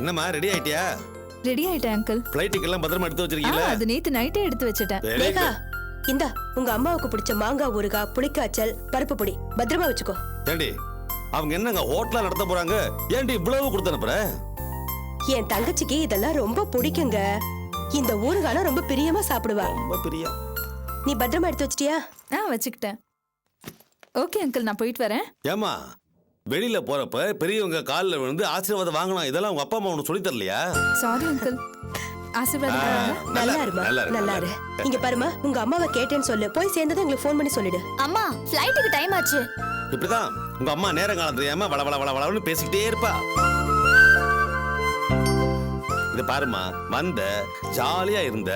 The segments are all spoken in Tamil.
என்னம்மா ரெடி ஆயிட்டியா? ரெடி ஆயிட்டேன் அங்கிள். ஃளைட் டிக்கெட் எல்லாம் பத்திரமா எடுத்து வச்சிருக்கீங்களா? அது நேத்து நைட்டே எடுத்து வச்சிட்டேன். லேகா இந்தா உங்க அம்மாவுக்கு பிடிச்ச மாங்காய் ஊறுகாய், புளிக்காய்ச்சல், பருப்பு பொடி பத்திரமா வச்சுக்கோ. ஏண்டி அவங்க என்னங்க ஹோட்டலா நடத்த போறாங்க? ஏண்டி இவ்வளவு கொடுத்து அனுப்புற? என் தங்கச்சிக்கு இதெல்லாம் ரொம்ப பிடிக்குங்க. இந்த ஊறுகாய் ரொம்ப பிரியமா சாப்பிடுவா. ரொம்ப பிரியா. நீ பத்திரமா எடுத்து வச்சிட்டியா? நான் வச்சுக்கிட்டேன். ஓகே அங்கிள், நான் போயிட்டு வரேன். ஏமா வெளியில போறப்ப பெரியவங்க காலில் விழுந்து ஆசீர்வாதம் வாங்கணும். இதெல்லாம் உங்க அப்பா அம்மா உனக்கு சொல்லி தரலையா? Sorry uncle. ஆசீர்வாதம் பண்ணுங்க. நல்லா இருமா, நல்லா இரு. இங்க பாருமா, உங்க அம்மாவை கேட்டேன்னு சொல்லு. போய் சேர்ந்ததும் எங்களுக்கு ஃபோன் பண்ணி சொல்லிடு. அம்மா ஃளைட்டுக்கு டைம் ஆச்சு. இப்படிதான் உங்க அம்மா நேரம் காலம் தெரியாம வள வள வள வளன்னு பேசிக்கிட்டே இருப்பா. இது பாருமா, வந்த ஜாலியா இருந்த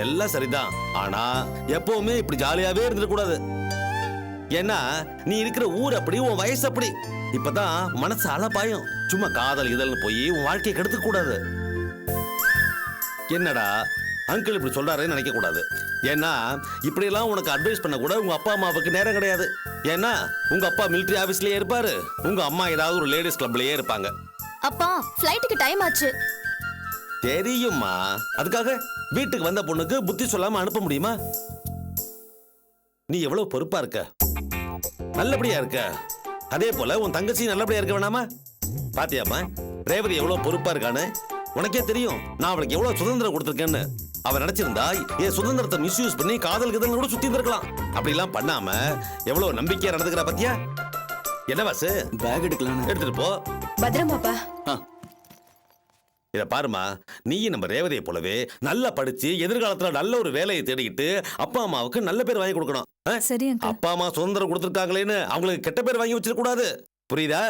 எல்லாம் சரிதான். ஆனா எப்பவுமே இப்படி ஜாலியாவே இருந்துட கூடாது. ஏன்னா நீ இருக்கிற ஊர் அப்படி, உன் வயசு அப்படி. இப்பதான் மனசு அலப்பாயும். சும்மா காதல் இதழ்னு போய் உன் வாழ்க்கையை கெடுத்துக்க கூடாது. என்னடா அங்கிள் இப்படி சொல்றாருன்னு நினைக்க கூடாது. ஏன்னா இப்படி எல்லாம் உனக்கு அட்வைஸ் பண்ண கூட உங்க அப்பா அம்மாவுக்கு நேரம் கிடையாது. ஏன்னா உங்க அப்பா மிலிட்டரி ஆபீஸ்லயே இருப்பாரு, உங்க அம்மா ஏதாவது ஒரு லேடிஸ் கிளப்லயே இருப்பாங்க. அப்பா ஃளைட்டுக்கு டைம் ஆச்சு. தெரியுமா, அதுக்காக வீட்டுக்கு வந்த பொண்ணுக்கு புத்தி சொல்லாம அனுப்ப முடியுமா? நீ எவ்வளவு பொறுப்பா இருக்க, நல்லபடியா இருக்க. அதே போல உன் தங்கச்சி நல்லபடியா இருக்க வேணாமா? பாத்தியாமா ரேவதி எவ்வளவு பொறுப்பா இருக்கான்னு? உனக்கே தெரியும் நான் அவளுக்கு எவ்வளவு சுதந்திரம் கொடுத்திருக்கேன்னு. அவ நினைச்சிருந்தா என் சுதந்திரத்தை மிஸ்யூஸ் பண்ணி காதல் கிதல் கூட சுத்தி இருந்திருக்கலாம். அப்படி எல்லாம் பண்ணாம எவ்வளவு நம்பிக்கையா நடந்துக்கிறா பாத்தியா? என்ன வாசு, பேக் எடுக்கலாம். எடுத்துட்டு போ. பத்திரமாப்பா. இத பாருமா, நீ நம்ம ரேவதியை போலவே நல்லா படிச்சு எதிர்காலத்துல நல்ல ஒரு வேலையை தேடிக்கிட்டு அப்பா அம்மாவுக்கு நல்ல பேர் வாங்கி கொடுக்கணும். சரி அங்கிள். அப்பா அம்மா சுதந்திரம் கொடுத்துருக்காங்களேன்னு அவங்களுக்கு கெட்ட பேர் வாங்கி வச்சிட கூடாது. புரியுதா?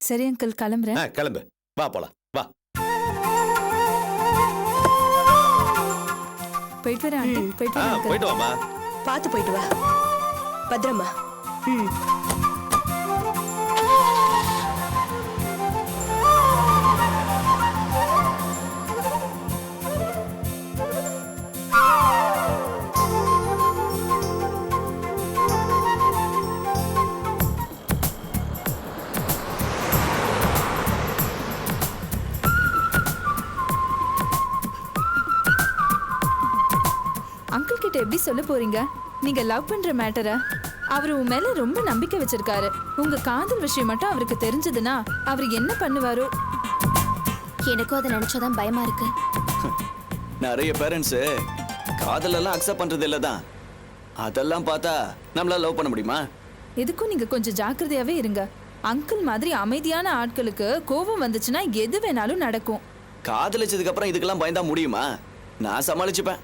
சரி அங்கிள், கிளம்புறேன். கிளம்பு, வா போலாம், வா. போயிட்டு வரேன் ஆண்டி. போயிட்டு வரேன் அங்கிள். போயிட்டு வாமா. பார்த்து போயிட்டு வா. பத்திரமா. அங்கிள் கிட்ட எப்படி சொல்ல போறீங்க நீங்க லவ் பண்ற மேட்டரை? அவர் உன் மேல ரொம்ப நம்பிக்கை வச்சிருக்காரு. உங்க காதல் விஷயம் மட்டும் அவருக்கு தெரிஞ்சதுன்னா அவர் என்ன பண்ணுவாரோ? எனக்கும் அதை நினைச்சாதான் பயமா இருக்கு. நிறைய பேரண்ட்ஸ் காதல் எல்லாம் அக்செப்ட் பண்றது இல்லதான். அதெல்லாம் பார்த்தா நம்மளால லவ் பண்ண முடியுமா? எதுக்கும் நீங்க கொஞ்சம் ஜாக்கிரதையாவே இருங்க. அங்கிள் மாதிரி அமைதியான ஆட்களுக்கு கோபம் வந்துச்சுன்னா எது வேணாலும் நடக்கும். காதலிச்சதுக்கு அப்புறம் இதுக்கெல்லாம் பயந்தா முடியுமா? நான் சமாளிச்சுப்பேன்.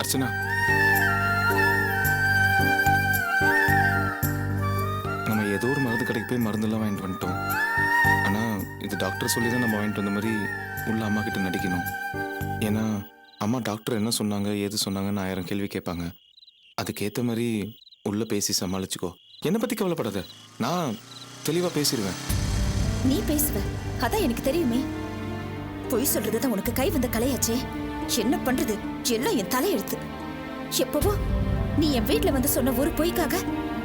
அர்ச்சனா, நம்ம ஏதோ ஒரு மருந்து கடைக்கு போய் மருந்தெல்லாம் வாங்கிட்டு வந்துட்டோம். ஆனா இது டாக்டர் சொல்லி தான் நம்ம வாங்கிட்டு வந்த மாதிரி உள்ள அம்மா கிட்ட நடிக்கணும். ஏன்னா அம்மா டாக்டர் என்ன சொன்னாங்க ஏது சொன்னாங்கன்னு 1000 கேள்வி கேட்பாங்க. அதுக்கேற்ற மாதிரி உள்ள பேசி சமாளிச்சுக்கோ. என்னை பத்தி கவலைப்படாத, நான் தெளிவா பேசிடுவேன். நீ பேசுவ, அதான் எனக்கு தெரியுமே. பொய் சொல்றதுதான் உனக்கு கை வந்த கலையாச்சே. என்ன பண்றது, எல்லாம் என் தலையெழுத்து. எப்பவோ நீ என் வீட்டுல வந்து சொன்ன ஒரு பொய்க்காக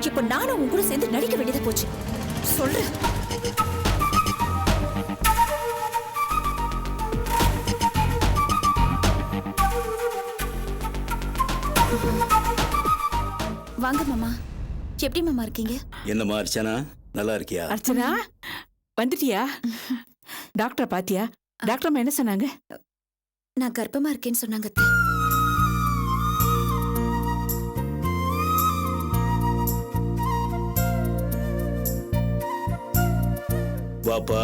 இப்ப நானும் உன் கூட சேர்ந்து நடிக்க வேண்டியதா போச்சு. சொல்ற வாங்க மாமா. எப்படி மாமா இருக்கீங்க? என்னம்மா அர்ச்சனா, நல்லா இருக்கியா? அர்ச்சனா வந்துட்டியா? டாக்டர் பாத்தியா? டாக்டர் அம்மா என்ன சொன்னாங்க? நான் கர்ப்பமா இருக்கேன்னு சொன்னாங்க அத்தை. வாப்பா.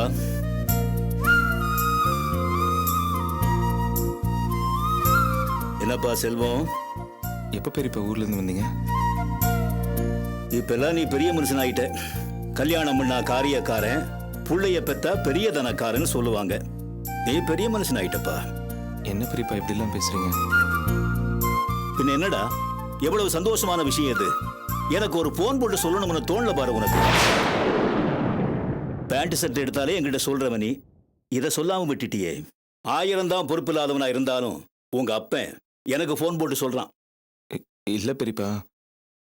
என்னப்பா செல்வம், எப்போ பெரியப்பா ஊர்ல இருந்து வந்தீங்க? இப்பெல்லாம் நீ பெரிய மனுஷன் ஆயிட்ட. கல்யாணம் பண்ணா காரியக்காரன், புள்ளைய பெத்தா பெரிய தனக்காரன்னு சொல்லுவாங்க. நீ பெரிய மனுஷன் ஆயிட்டப்பா. என்ன பெரியப்பா இப்படிலாம் பேசுறீங்க? பின்ன என்னடா, எவ்வளவு சந்தோஷமான விஷயம் இது. எனக்கு ஒரு போன் போட்டு சொல்லணும்னு தோணல பாரு உனக்கு. பேண்ட் ஷர்ட் எடுத்தாலே என்கிட்ட சொல்றவ நீ இதை சொல்லாம விட்டுட்டியே. 1000 தான் பொறுப்பில்லாதவனா இருந்தாலும் உங்க அப்பன் எனக்கு போன் போட்டு சொல்றான். இல்ல பெரியப்பா,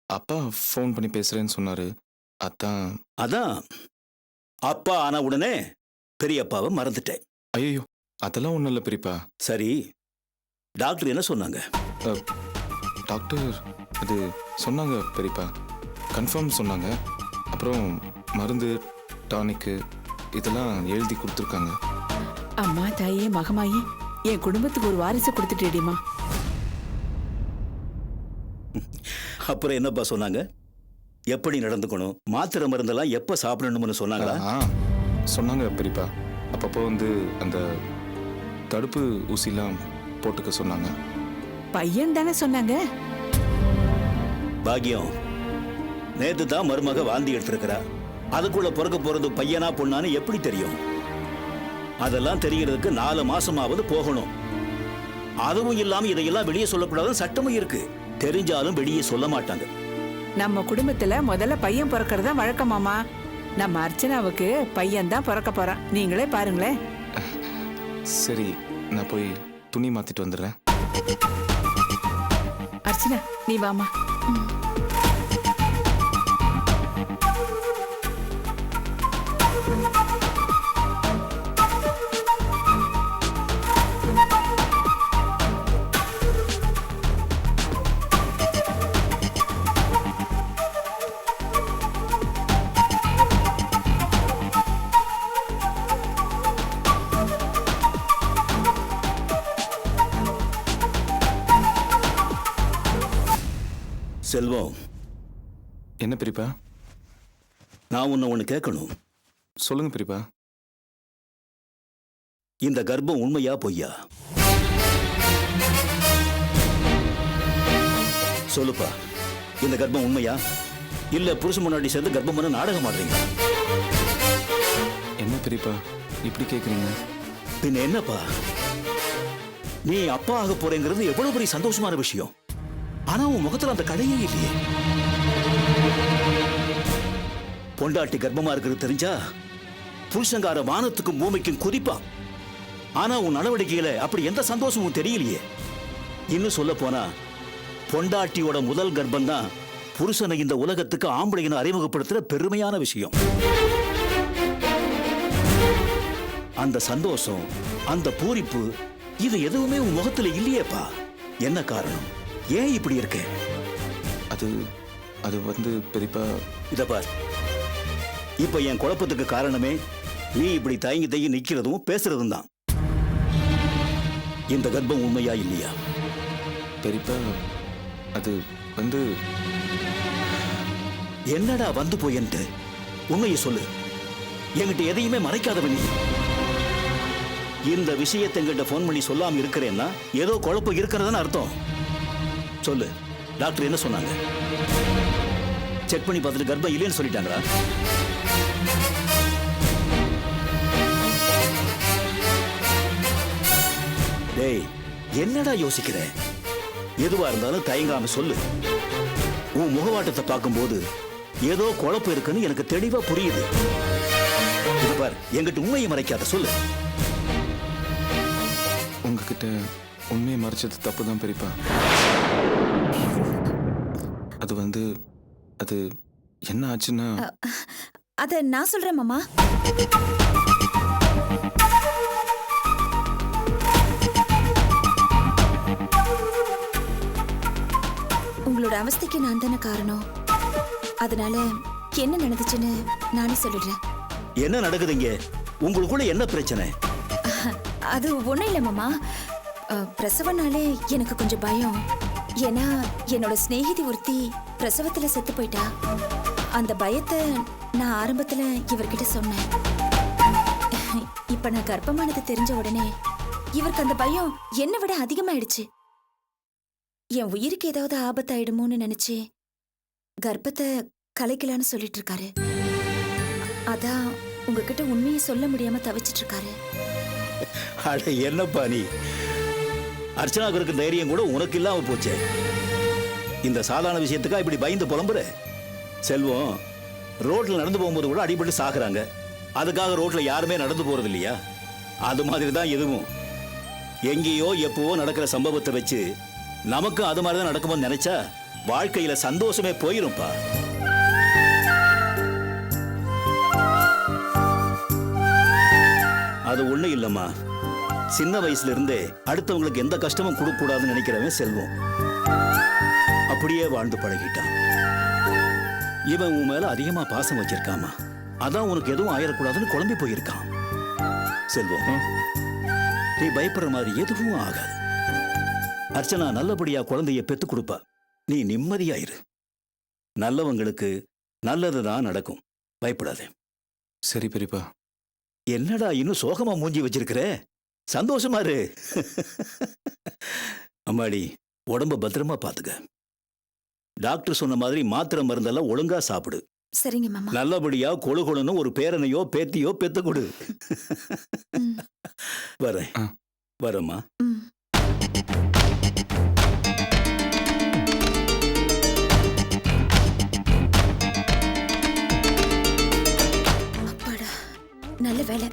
அப்பா ஃபோன் பண்ணி பேசுறேன்னு சொன்னாரு. அதான் அப்பா ஆன உடனே பெரியப்பாவை மறந்துட்டேன். ஐயோ, அதெல்லாம் ஒண்ணும் இல்ல பெரியப்பா. சரி, டாக்டர் என்ன சொன்னாங்க? டாக்டர் அது சொன்னாங்க பெரியப்பா, கன்ஃபார்ம் சொன்னாங்க. அப்புறம் மருந்து, டானிக்கு இதெல்லாம் எழுதி கொடுத்துருக்காங்க. அம்மா தாயே மகமாயி, என் குடும்பத்துக்கு ஒரு வாரிசு கொடுத்துட்டேடிமா. அப்புறம் என்னப்பா சொன்னாங்க? எப்படி நடந்துக்கணும், மாத்திரை மருந்தெல்லாம் எப்ப சாப்பிடணும்னு சொன்னாங்களா? சொன்னாங்க பெரியப்பா. அப்பப்போ வந்து அந்த தடுப்பு ஊசிலாம் போட்டுக்க சொன்னாங்க. பையன் தானே சொன்னாங்க. பாக்கியம், நேத்து தான் மருமக வாந்தி எடுத்திருக்கிறா. அதுக்குள்ள பிறக்க போறது பையனா பொண்ணான்னு எப்படி தெரியும்? அதெல்லாம் தெரியறதுக்கு 4 மாசமாவது போகணும். அதுவும் இல்லாம இதையெல்லாம் வெளியே சொல்லக்கூடாதுன்னு சட்டமும் இருக்கு. தெரிஞ்சாலும் வெளியே சொல்ல மாட்டாங்க. நம்ம குடும்பத்துல முதல்ல பையன் பிறக்கிறதா வழக்கமாமா. நம்ம அர்ச்சனாவுக்கு பையன் தான் பிறக்க போறான். நீங்களே பாருங்களேன். சரி, நான் போய் துணி மாத்திட்டு வந்துடுறேன். அர்ச்சனா, நீ வாமா. செல்வம், என்ன பெரியப்பா? நான் உன்னை ஒண்ணு கேட்கணும். சொல்லுங்க பெரியப்பா. இந்த கர்ப்பம் உண்மையா பொய்யா? சொல்லுப்பா, இந்த கர்ப்பம் உண்மையா இல்ல புருஷன் முன்னாடி சேர்ந்து கர்ப்பம் பண்ண நாடகம் ஆடுறீங்களா? என்ன பெரியப்பா இப்படி கேக்குறீங்க? பின்ன என்னப்பா, நீ அப்பா ஆக போறேங்கிறது எவ்வளவு பெரிய சந்தோஷமான விஷயம். ஆனா உன் முகத்துல அந்த கடையே இல்லையே. பொண்டாட்டி கர்ப்பமா இருக்கிறது தெரிஞ்சா புருஷங்கார வானத்துக்கும் பூமிக்கும் குதிப்பா. ஆனா உன் நடவடிக்கையில அப்படி எந்த சந்தோஷமும் தெரியலையே. இன்னும் சொல்ல போனா பொண்டாட்டியோட முதல் கர்ப்பம் தான் புருஷனை இந்த உலகத்துக்கு ஆம்பளையின அறிமுகப்படுத்துற பெருமையான விஷயம். அந்த சந்தோஷம், அந்த பூரிப்பு, இது எதுவுமே உன் முகத்துல இல்லையேப்பா. என்ன காரணம்? ஏன் இப்படி இருக்க? அது வந்து பெரியப்பா, இத பார், இப்ப என் குழப்பத்துக்கு காரணமே நீ இப்படி தயங்கி தயங்கி நிக்கிறதும் பேசுறதும் தான். இந்த கர்ப்பம் உண்மையா இல்லையா? பெரியப்பா, அது வந்து என்னடா வந்து போயன்ட்டு உண்மையை சொல்லு. என்கிட்ட எதையுமே மறைக்காதவ நீ. இந்த விஷயத்தை என்கிட்ட போன் பண்ணி சொல்லாம இருக்கிறேன்னா ஏதோ குழப்பம் இருக்கிறதுன்னு அர்த்தம். சொல்லு, டாக்டர் என்ன சொன்னாங்க? செக் பண்ணி பார்த்துட்டு கர்ப்பம் இல்லைன்னு சொல்லிட்டாங்களா? டேய், என்னடா யோசிக்கிற? எதுவா இருந்தாலும் தயங்காம சொல்லு. உன் முகவாட்டத்தை பார்க்கும்போது ஏதோ குழப்பம் இருக்குன்னு எனக்கு தெளிவா புரியுது. இது பார், என்கிட்ட உண்மையை மறைக்காத, சொல்லு. உங்ககிட்ட உண்மையை மறைச்சது தப்பு தான் பெரியப்பா. அது வந்து அது என்ன ஆச்சுன்னா, அத நான் சொல்றேன் மாமா. உங்களோட அவஸ்தைக்கு நான் தானே காரணம். அதனால என்ன நடந்துச்சுன்னு நானே சொல்லிடுறேன். என்ன நடக்குதுங்க? உங்களுக்குள்ள என்ன பிரச்சனை? அது ஒண்ணும் இல்ல மாமா. பிரசவனாலே எனக்கு கொஞ்சம் பயம். ஏன்னா என்னோட சிநேகிதி ஒருத்தி பிரசவத்துல செத்து போயிட்டா. அந்த பயத்தை நான் ஆரம்பத்துல இவர்கிட்ட சொன்னேன். இப்ப நான் கர்ப்பமானது தெரிஞ்ச உடனே இவருக்கு அந்த பயம் என்னை விட அதிகமாயிடுச்சு. என் உயிருக்கு ஏதாவது ஆபத்தாயிடுமோன்னு நினைச்சு கர்ப்பத்தை கலைக்கலான்னு சொல்லிட்டு இருக்காரு. அதான் உங்ககிட்ட உண்மையை சொல்ல முடியாம தவிச்சிட்டு இருக்காரு. அட என்னப்பா நீ, அர்ச்சனாவுக்கு இருக்க தைரியம் கூட உனக்கு இல்லாம போச்சே. இந்த சாதாரண விஷயத்துக்கா இப்படி பயந்து புலம்புற? செல்வம், ரோட்ல நடந்து போகும்போது கூட அடிபட்டு சாகுறாங்க. அதுக்காக ரோட்ல யாருமே நடந்து போறது இல்லையா? அது மாதிரி தான் எதுவும். எங்கேயோ எப்பவோ நடக்கிற சம்பவத்தை வச்சு நமக்கு அது மாதிரி தான் நடக்கும்னு நினைச்சா வாழ்க்கையில சந்தோஷமே போயிரும்பா. அது ஒண்ணு இல்லம்மா. சின்ன வயசுல இருந்தே அடுத்தவங்களுக்கு எந்த கஷ்டமும் கொடுக்க கூடாதுன்னு நினைக்கிறவன் செல்வம். அப்படியே வாழ்ந்து பழகிட்டான். இவன் உன் மேல அதிகமா பாசம் வச்சிருக்காமா, அதான் உனக்கு எதுவும் ஆயிடக்கூடாதுன்னு குழம்பி போயிருக்கான். செல்வம், நீ பயப்படுற மாதிரி எதுவும் ஆகாது. அர்ச்சனா நல்லபடியா குழந்தைய பெத்து கொடுப்பா. நீ நிம்மதியாயிரு. நல்லவங்களுக்கு நல்லதுதான் நடக்கும். பயப்படாதே. சரி பெரியப்பா. என்னடா இன்னும் சோகமா மூஞ்சி வச்சிருக்கிற? சந்தோஷமா இரு. அம்மாடி, உடம்ப பத்திரமா பாத்துக்க. டாக்டர் சொன்ன மாதிரி மாத்திரை மருந்தெல்லாம் ஒழுங்கா சாப்பிடு. சரிங்க மாமா. நல்லபடியா கொழு கொழுன்னு ஒரு பேரனையோ பேத்தியோ பெத்து கொடு. வரேன். வரேம்மா. அப்பாடா, நல்ல வேலை.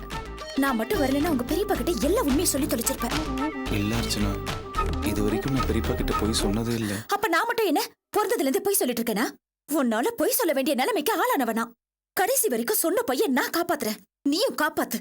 நான் மட்டும் வரலன்னா உங்க பெரியப்பா கிட்ட எல்லா உண்மையை சொல்லி தொலைச்சிருப்பேன். இல்ல அர்ச்சனா, இது வரைக்கும் நான் பெரியப்பா கிட்ட போய் சொன்னதே இல்ல. அப்ப நான் மட்டும் என்ன பிறந்ததுல இருந்து போய் சொல்லிட்டு இருக்கேனா? உன்னால போய் சொல்ல வேண்டிய நிலைமைக்கு ஆளானவனா? கடைசி வரைக்கும் சொன்ன பையன் நான் காப்பாத்துறேன், நீயும் காப்பாத்து.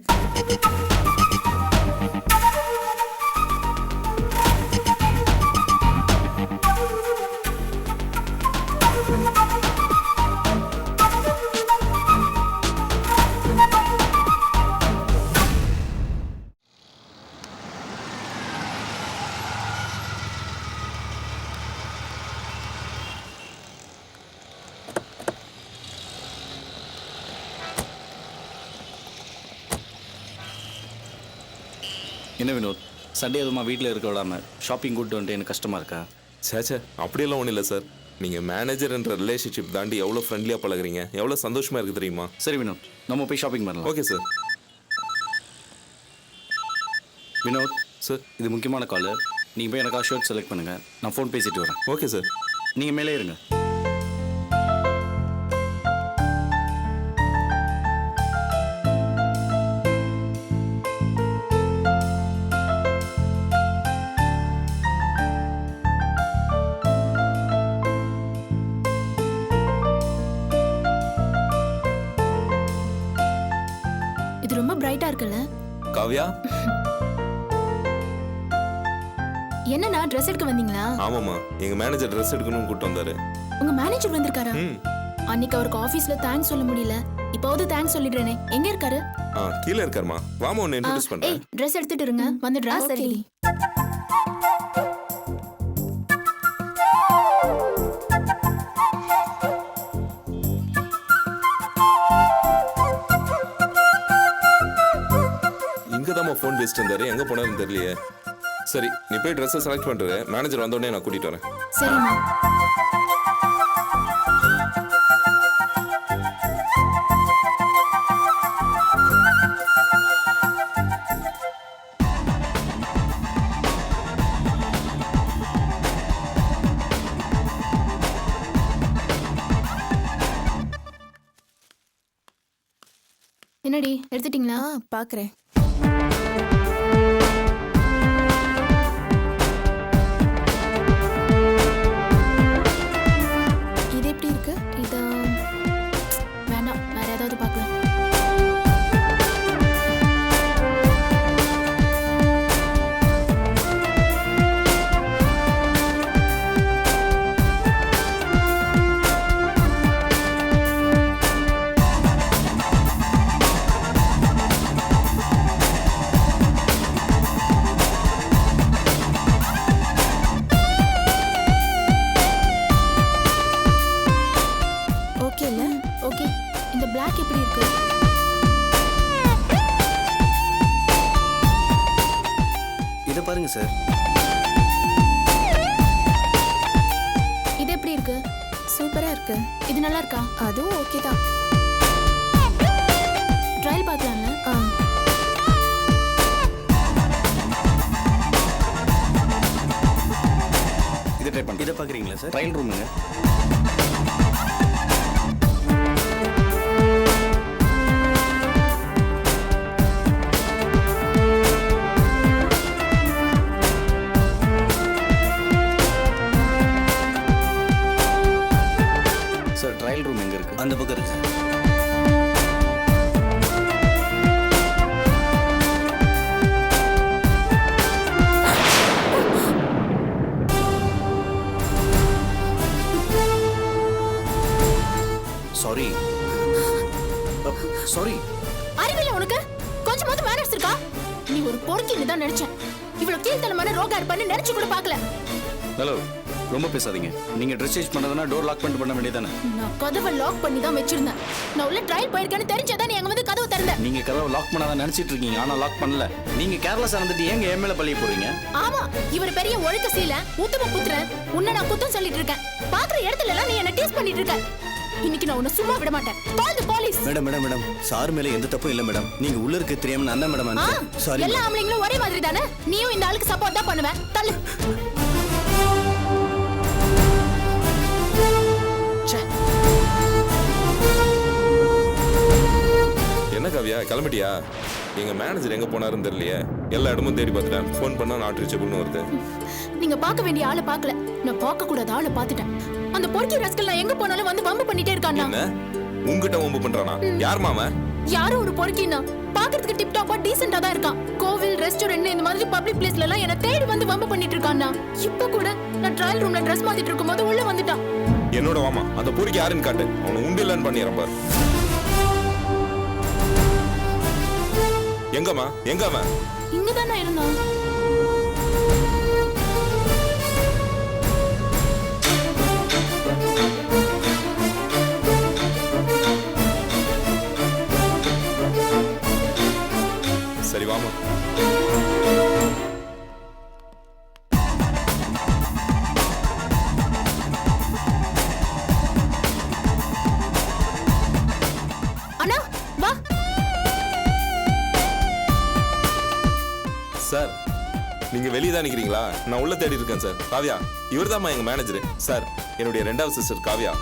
என்ன வினோத், சண்டே எதுவுமா வீட்டில் இருக்க விடாம ஷாப்பிங் கூப்பிட்டு வந்துட்டு எனக்கு கஷ்டமா இருக்கா? சேச்சே, அப்படியெல்லாம் ஒன்றும் இல்லை சார். நீங்கள் மேனேஜர்ன்ற ரிலேஷன்ஷிப் தாண்டி எவ்வளோ ஃப்ரெண்ட்லியாக பழகுறீங்க, எவ்வளோ சந்தோஷமாக இருக்குது தெரியுமா? சரி வினோத், நம்ம போய் ஷாப்பிங் பண்ணலாம். Okay sir. வினோத் சார். இது முக்கியமான கால். நீங்கள் போய் எனக்காக ஷர்ட் செலக்ட் பண்ணுங்கள். நான் ஃபோன் பேசிட்டு வரேன். Okay sir. நீங்கள் மேலே இருங்க. இது ரொம்ப பிரைட்டா இருக்குல்ல? காவ்யா. என்னண்ணா, ட்ரெஸ் எடுக்க வந்தீங்களா? ஆமாம்மா, எங்கள் மேனேஜர் ட்ரெஸ் எடுக்கணும்னு கூப்பிட்டு வந்தாரு. உங்க மேனேஜர் வந்திருக்காரா? அன்னைக்கு அவருக்கு ஆபீஸ்ல தேங்க்ஸ் சொல்ல முடியல, இப்போது தேங்க்ஸ் சொல்லிடுறேனே. எங்க இருக்காரு? கீழே இருக்காருமா. வாமா, ஒன்று இன்ட்ரோடியூஸ் பண்ணுறேன். ட்ரெஸ் எடுத்துட்டு இருங்க, வந்துடுறேன். சரி. இங்கே தான் ஃபோன் பேசிட்டு இருந்தாரு, எங்கே போனாருன்னு தெரியலையே. சரி, நீ போய் ட்ரெஸ்ஸை செலக்ட் பண்ணுறது, மேனேஜர் வந்தோடனே நான் கூட்டிகிட்டு வரேன். சரிம்மா. என்னடி, எடுத்துட்டீங்களா? பாக்குறேன். இது எப்படி இருக்கு? இது வேண்டாம், வேற ஏதாவது பார்க்கலாம். ஓகே, இந்த Black எப்படி இருக்கு? இதை பாருங்க சார். இது எப்படி இருக்கு? சூப்பரா இருக்கு. இது நல்லா இருக்கா? அதுவும் ஓகே தான். ட்ரையல் பார்க்கலாம்ல? இதை ட்ரை பண்ணுறேன். இதை பார்க்குறீங்களா சார்? ட்ரையல் ரூமுங்க. சார் ட்ரையல் ரூம் எங்கே இருக்கு? அந்த பக்கம் இருக்கு சார். Sorry sorry. அறிவில்லை உனக்கு? கொஞ்சமாவது மேனர்ஸ் இருக்கா? நீ ஒரு பொறுக்கின்னு தான் நினைச்சேன். இவ்வளவு கீழ்த்தனமான ரோகா இருப்பான்னு நினைச்சு கூட பார்க்கல. ஹலோ, ரொம்ப பேசாதீங்க. நீங்க ட்ரெஸ் சேஞ்ச் பண்ணதுன்னா டோர் லாக் பண்ணிட்டு பண்ண வேண்டியதானே? நான் கதவை லாக் பண்ணி தான் வச்சிருந்தேன். நான் உள்ள ட்ரையல் போயிருக்கேன்னு தெரிஞ்சதா நீ அங்க வந்து கதவை திறந்த. நீங்க கதவை லாக் பண்ணாதான் நினைச்சிட்டு இருக்கீங்க, ஆனா லாக் பண்ணல. நீங்க கேர்லெஸ்ஸா இருந்துட்டு ஏங்க என் மேல பழிய போறீங்க? ஆமா, இவர் பெரிய ஒழுக்க சீல, உத்தம புத்திரன். உன்னை நான் குத்தம் சொல்லிட்டு இருக்கேன். பாக்குற இடத்துல எல்லாம் நீ என்ன டீஸ் பண்ணிட்டு இருக்க. இன்னைக்கு நான் உன்னை சும்மா விட மாட்டேன். Call the police. Madam madam madam, sir மேல எந்த தப்பும் இல்ல மேடம். நீங்க உள்ள இருக்க தெரியாம நான் தான் மேடம். சாரி. எல்லா ஆம்பளைங்களும் ஒரே மாதிரி தானே? நீயும் இந்த ஆளுக்கு சப்போர்ட் தான் பண்ணுவேன். தள்ளு. என்ன காவியா, கிளம்பிட்டியா? எங்க மேனேஜர் எங்க போனாருன்னு தெரியலையே. எல்லா இடமும் தேடி பார்த்துட்டேன். ஃபோன் பண்ணா நாட் ரீச்சபிள்னு வருது. நீங்க பார்க்க வேண்டிய ஆளை பார்க்கல, நான் பார்க்க கூடாத ஆளை பார்த்துட்டேன். அந்த பொறுக்கி ரஸ்கல் நான் எங்க போனாலும் வந்து வம்பு பண்ணிட்டே இருக்கானா? என்ன உங்ககிட்ட வம்பு பண்றானா? யார் மாமா? யாரோ ஒரு பொறுக்கினா பாக்குறதுக்கு டிப் டாப்பா டீசென்ட்டா தான் இருக்கான். கோவில், ரெஸ்டாரண்ட் இந்த மாதிரி பப்ளிக் பிளேஸ்ல எல்லாம் என்ன தேடி வந்து வம்பு பண்ணிட்டு இருக்கானா? இப்ப கூட நான் ட்ரையல் ரூம்ல ட்ரெஸ் மாத்திட்டு இருக்கும்போது உள்ள வந்துட்டான். என்னோட வாமா, அந்த பொறுக்கி யாருன்னு காட்டு. அவனை உண்டு இல்லைன்னு பண்ணிடுறேன் பாரு. எங்கம்மா, எங்க அவன்? இங்கதானே இருந்தான். சரி வாமா. அண்ணா வா. சார், நீங்க வெளியே தான் நிக்கிறீங்களா? நான் உள்ள தேடி இருக்கேன் சார். காவியா, இவர்தாம்மா எங்க மேனேஜர். சார், என்னுடைய 2வது சிஸ்டர் காவியா.